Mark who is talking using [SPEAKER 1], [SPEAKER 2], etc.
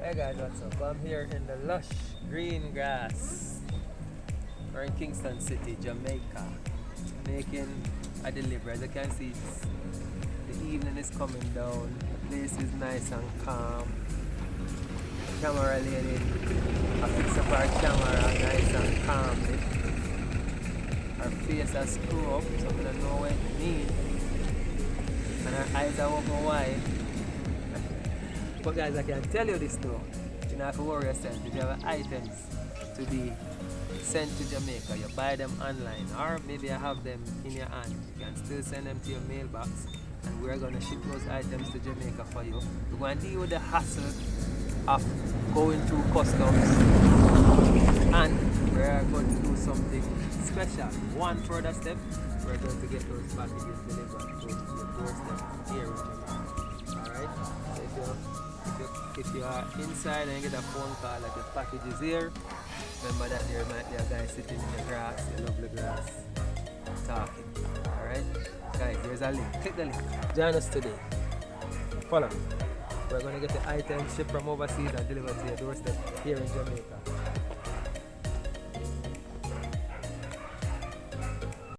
[SPEAKER 1] Hey guys, what's up? I'm here in the lush green grass. We're in Kingston City, Jamaica, making a delivery. As you can see, the evening is coming down. The place is nice and calm. Camera lady, I fix up our camera nice and calmly. Our face has screwed up, so we don't know what it means. And our eyes are open wide. But guys, I can tell you this though. You don't have to worry yourself. If you have items to be sent to Jamaica, you buy them online, or maybe you have them in your hand, you can still send them to your mailbox, and we're gonna ship those items to Jamaica for you. We're gonna deal with the hassle of going through customs, and we're going to do something special. One further step, we're going to get those packages delivered to your doorstep here in Jamaica. Alright? So if you are inside and you get a phone call like the package is here, remember that there might be a guy sitting in the grass, the lovely grass, talking. Alright? Guys, there's a link. Click the link. Join us today. Follow me. We're going to get the items shipped from overseas and delivered to your doorstep here in Jamaica.